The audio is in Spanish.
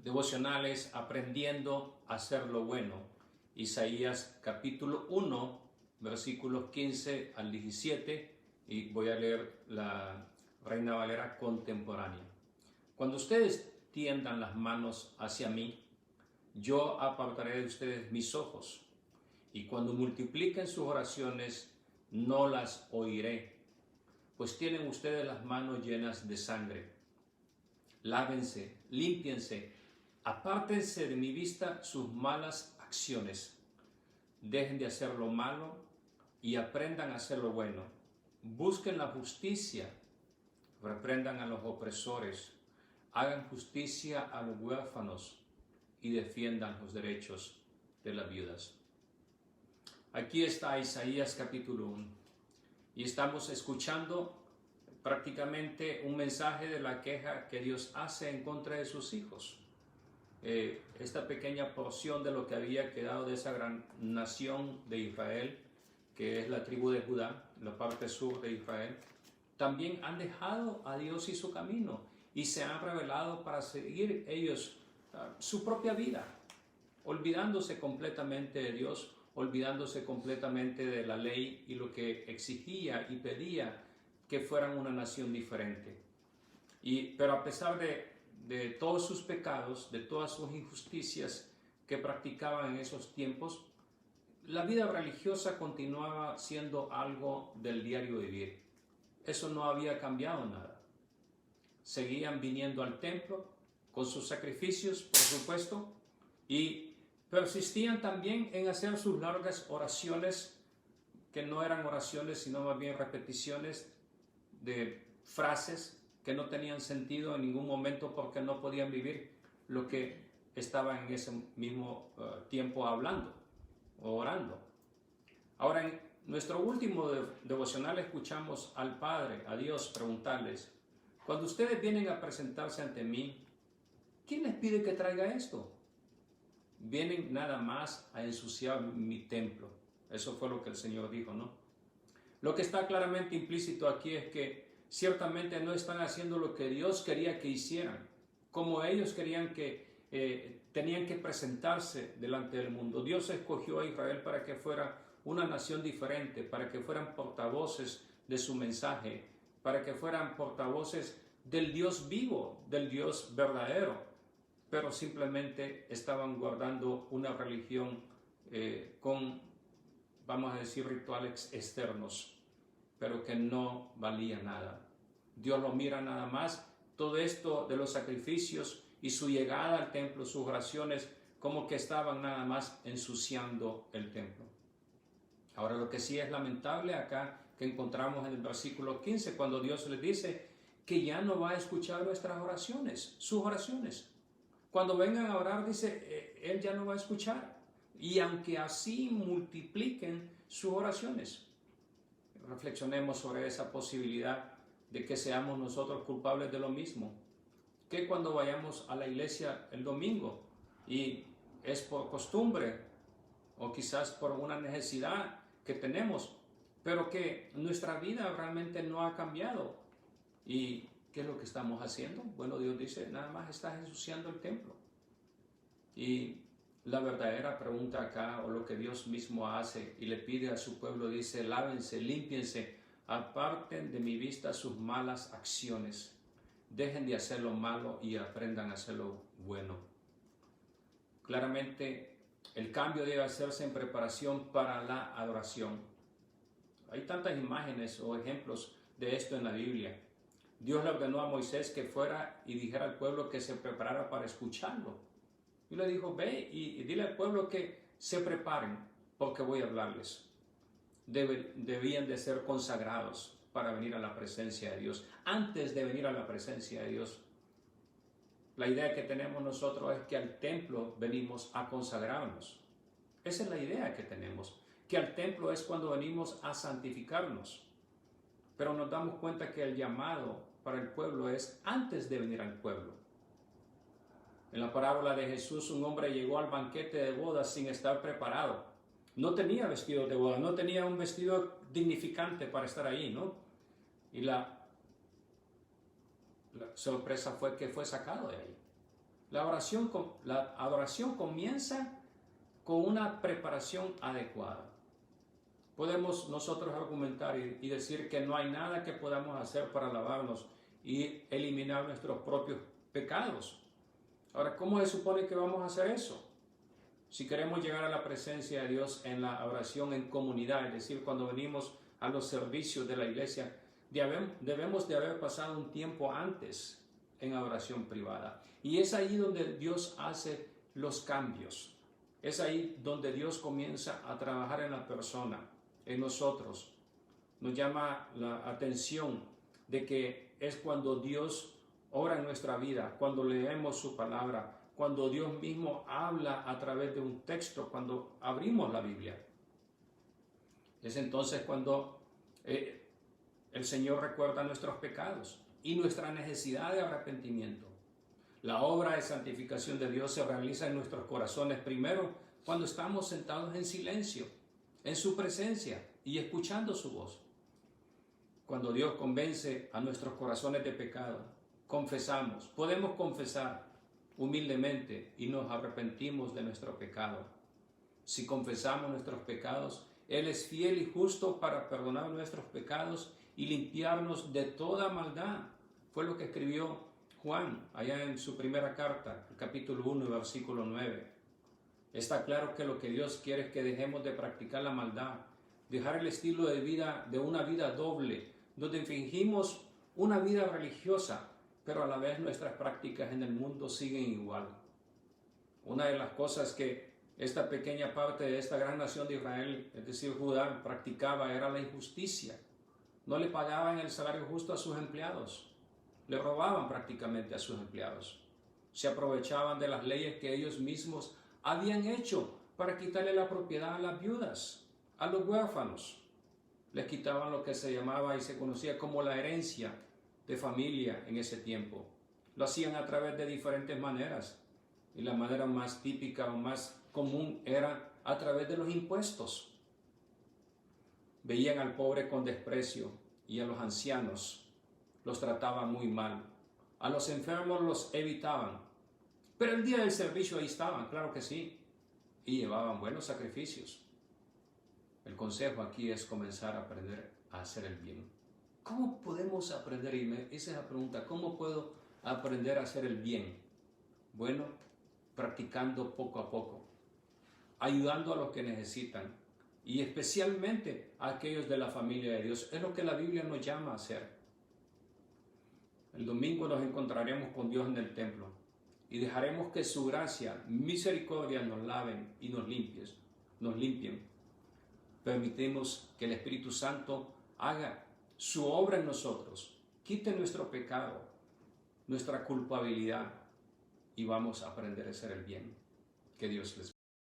devocionales Aprendiendo a hacer lo bueno. Isaías capítulo 1, versículos 15 al 17, y voy a leer la Reina Valera contemporánea. Cuando ustedes tiendan las manos hacia mí, yo apartaré de ustedes mis ojos, y cuando multipliquen sus oraciones, no las oiré, pues tienen ustedes las manos llenas de sangre. Lávense, límpiense, apártense de mi vista sus malas acciones. Dejen de hacer lo malo y aprendan a hacer lo bueno. Busquen la justicia, reprendan a los opresores, hagan justicia a los huérfanos y defiendan los derechos de las viudas. Aquí está Isaías capítulo 1 y estamos escuchando prácticamente un mensaje de la queja que Dios hace en contra de sus hijos. Esta pequeña porción de lo que había quedado de esa gran nación de Israel, que es la tribu de Judá, la parte sur de Israel, también han dejado a Dios y su camino y se han rebelado para seguir ellos su propia vida, olvidándose completamente de Dios, olvidándose completamente de la ley y lo que exigía y pedía que fueran una nación diferente. Pero a pesar de todos sus pecados, de todas sus injusticias que practicaban en esos tiempos, la vida religiosa continuaba siendo algo del diario vivir. Eso no había cambiado nada. Seguían viniendo al templo con sus sacrificios, por supuesto, y persistían también en hacer sus largas oraciones, que no eran oraciones, sino más bien repeticiones de frases que no tenían sentido en ningún momento porque no podían vivir lo que estaban en ese mismo tiempo hablando o orando. Ahora, en nuestro último devocional escuchamos al Padre, a Dios, preguntarles: cuando ustedes vienen a presentarse ante mí, ¿quién les pide que traiga esto? Vienen nada más a ensuciar mi templo. Eso fue lo que el Señor dijo, ¿no? Lo que está claramente implícito aquí es que ciertamente no están haciendo lo que Dios quería que hicieran, como ellos querían que tenían que presentarse delante del mundo. Dios escogió a Israel para que fuera una nación diferente, para que fueran portavoces de su mensaje, para que fueran portavoces del Dios vivo, del Dios verdadero, pero simplemente estaban guardando una religión con, vamos a decir, rituales externos, pero que no valía nada. Dios lo mira nada más, todo esto de los sacrificios y su llegada al templo, sus oraciones, como que estaban nada más ensuciando el templo. Ahora, lo que sí es lamentable acá, que encontramos en el versículo 15, cuando Dios les dice que ya no va a escuchar nuestras oraciones, sus oraciones. Cuando vengan a orar, dice, Él ya no va a escuchar. Y aunque así multipliquen sus oraciones, reflexionemos sobre esa posibilidad de que seamos nosotros culpables de lo mismo. Que cuando vayamos a la iglesia el domingo y es por costumbre o quizás por una necesidad que tenemos, pero que nuestra vida realmente no ha cambiado. ¿Y qué es lo que estamos haciendo? Bueno, Dios dice, nada más estás ensuciando el templo. Y la verdadera pregunta acá, o lo que Dios mismo hace y le pide a su pueblo, dice: lávense, límpiense, aparten de mi vista sus malas acciones, dejen de hacer lo malo y aprendan a hacer lo bueno. Claramente, el cambio debe hacerse en preparación para la adoración. Hay tantas imágenes o ejemplos de esto en la Biblia. Dios le ordenó a Moisés que fuera y dijera al pueblo que se preparara para escucharlo. Y le dijo: ve y dile al pueblo que se preparen porque voy a hablarles. Debían de ser consagrados para venir a la presencia de Dios. Antes de venir a la presencia de Dios, la idea que tenemos nosotros es que al templo venimos a consagrarnos. Esa es la idea que tenemos, que al templo es cuando venimos a santificarnos. Pero nos damos cuenta que el llamado para el pueblo es antes de venir al pueblo. En la parábola de Jesús, un hombre llegó al banquete de bodas sin estar preparado. No tenía vestido de boda, no tenía un vestido dignificante para estar ahí, ¿no? Y la sorpresa fue que fue sacado de ahí. La adoración comienza con una preparación adecuada. Podemos nosotros argumentar y decir que no hay nada que podamos hacer para alabarnos y eliminar nuestros propios pecados. Ahora, ¿cómo se supone que vamos a hacer eso? Si queremos llegar a la presencia de Dios en la oración en comunidad, es decir, cuando venimos a los servicios de la iglesia, debemos de haber pasado un tiempo antes en adoración privada. Y es ahí donde Dios hace los cambios. Es ahí donde Dios comienza a trabajar en la persona, en nosotros. Nos llama la atención de que es cuando Dios obra en nuestra vida, cuando leemos su palabra, cuando Dios mismo habla a través de un texto, cuando abrimos la Biblia. Es entonces cuando el Señor recuerda nuestros pecados y nuestra necesidad de arrepentimiento. La obra de santificación de Dios se realiza en nuestros corazones primero cuando estamos sentados en silencio, en su presencia y escuchando su voz. Cuando Dios convence a nuestros corazones de pecado, confesamos, podemos confesar humildemente y nos arrepentimos de nuestro pecado. Si confesamos nuestros pecados, Él es fiel y justo para perdonar nuestros pecados y limpiarnos de toda maldad. Fue lo que escribió Juan allá en su primera carta, el capítulo 1, versículo 9. Está claro que lo que Dios quiere es que dejemos de practicar la maldad, dejar el estilo de vida, de una vida doble, donde fingimos una vida religiosa, pero a la vez nuestras prácticas en el mundo siguen igual. Una de las cosas que esta pequeña parte de esta gran nación de Israel, es decir, Judá, practicaba era la injusticia. No le pagaban el salario justo a sus empleados. Le robaban prácticamente a sus empleados. Se aprovechaban de las leyes que ellos mismos habían hecho para quitarle la propiedad a las viudas, a los huérfanos. Les quitaban lo que se llamaba y se conocía como la herencia de familia en ese tiempo. Lo hacían a través de diferentes maneras. Y la manera más típica o más común era a través de los impuestos. Veían al pobre con desprecio y a los ancianos los trataban muy mal. A los enfermos los evitaban. Pero el día del servicio ahí estaban, claro que sí, y llevaban buenos sacrificios. El consejo aquí es comenzar a aprender a hacer el bien. ¿Cómo podemos aprender? Esa es la pregunta. ¿Cómo puedo aprender a hacer el bien? Bueno, practicando poco a poco, ayudando a los que necesitan y especialmente a aquellos de la familia de Dios. Es lo que la Biblia nos llama a hacer. El domingo nos encontraremos con Dios en el templo y dejaremos que su gracia, misericordia nos laven y nos limpien. Permitimos que el Espíritu Santo haga su obra en nosotros, quite nuestro pecado, nuestra culpabilidad y vamos a aprender a hacer el bien. Que Dios les bendiga.